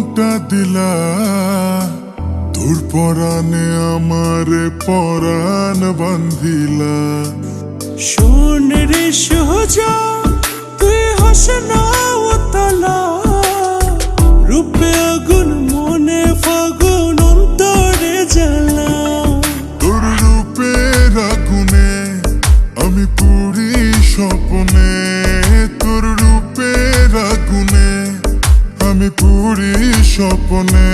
মনটা দিলা, তোর পরাণে আমারে পরাণ বান্ধিলা। শোন রে সোজা তুই হাস না উতলা, রূপে আগুন মনে ফাগুন অন্তরে জ্বালা। তোর রূপের আগুনে আমি পুরি স্বপ্নে, তোর রূপের আগুনে আমি পুরি স্বপ্নে।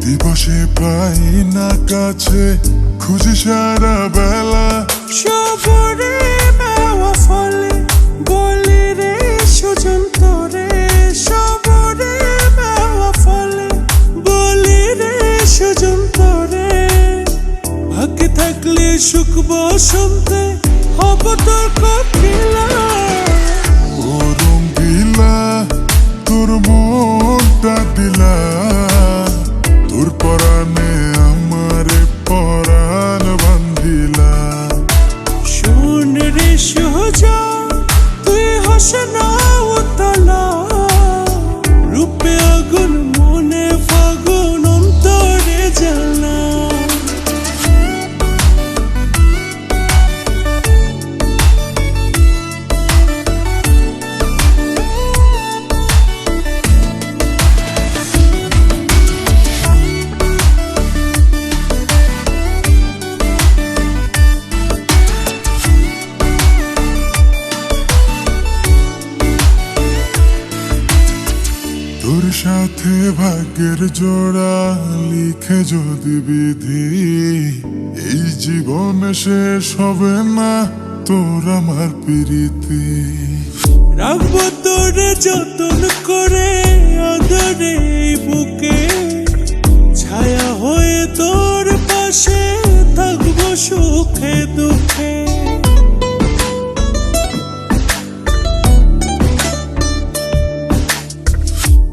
দিবসে পাই না কাছে, খুঁজি সারা বেলা। সবরে মেওয়া ফলে বলি রে সুজন তোরে, সবরে মেওয়া ফলে বলি রে সুজন তোরে। ভাগ্যে থাকলে সুখ বসন্তে হব তোর কপিলা। ও রঙ্গিলা তোর মনটা দিলা, তোর পরাণে আমারে পরাণ বান্ধিলা। শোন রে সোজা তুই হাস না উতলা, রূপে আগুন মনে ফাগুন অন্তরে জ্বালা। তোর সাথে ভাগ্যের জোড়া লিখে যদি বিধি, এই জীবন শেষ হবে না তোর আমার প্রীতি। রাখবো তোরে যতন করে আদরে এই বুকে, ছায়া হয়ে তোর পাশে থাকবো সুখে দুঃখে।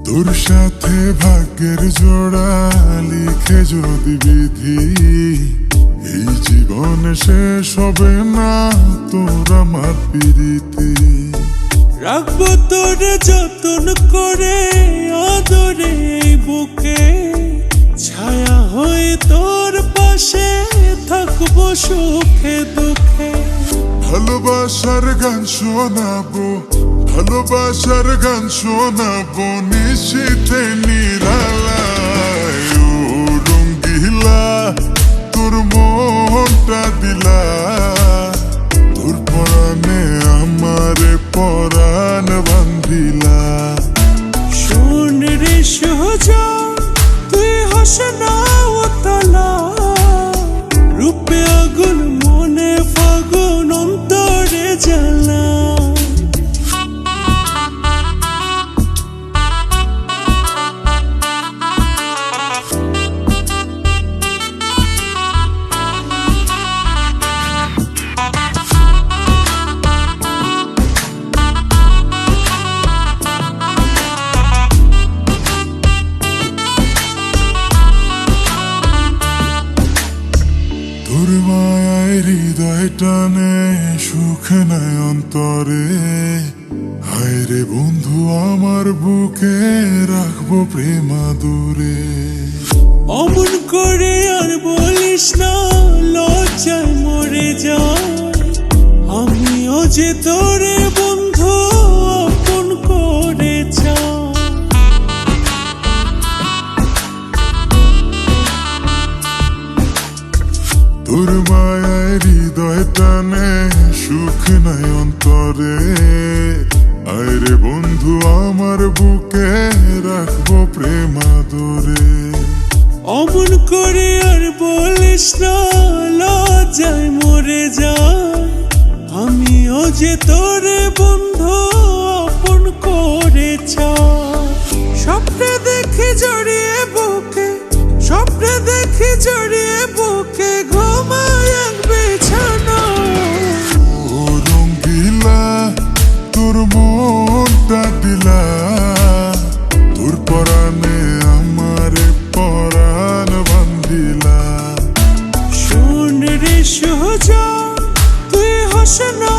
তোর সাথে ভাগ্যের জোড়া লিখে যদি বিধি, এই জীবন শেষ হবে না তোর আমার প্রীতি। রাখবো তোরে যতন করে আদরে এই বুকে, ছায়া হয়ে তোর পাশে থাকবো সুখে দুঃখে। ভালোবাসার গান শোনাবো, ভালোবাসার গান শোনাবো নিশীথে নিরালায়। ও রঙ্গিলা তোর মনটা দিলা, তোর পরাণে আমারে পরাণ বান্ধিলা। শোন রে সোজা তুই হাস না উতলা, রূপে আগুন মনে ফাগুন অন্তরে জ্বালা। তোর মায়ায় হৃদয় টানে সুখ নাই অন্তরে, হায় রে বন্ধু আমার বুকে রাখবো প্রেম আদরে। অমন করে আর বলিস না লজ্জায় মরে যাই, আমিও যে তোরে বন্ধু আপন করে চাই। তোর মায়ায় হৃদয় টানে সুখ নাই অন্তরে, হায় রে বন্ধু আমার বুকে রাখবো প্রেম আদরে। অমন করে আর বলিস না লজ্জায় মরে যাই, আমিও যে তোরে বন্ধু আপন করে চাই। স্বপ্নে দেখি জড়িয়ে বুকে, স্বপ্নে দেখি জড়িয়ে বুকে ঘুমায় এক বিছানা। ও রঙ্গিলা তোর মনটা দিলা, তোর পরাণে আমারে পরাণ বান্ধিলা। শোন রে সোজা তুই হাস না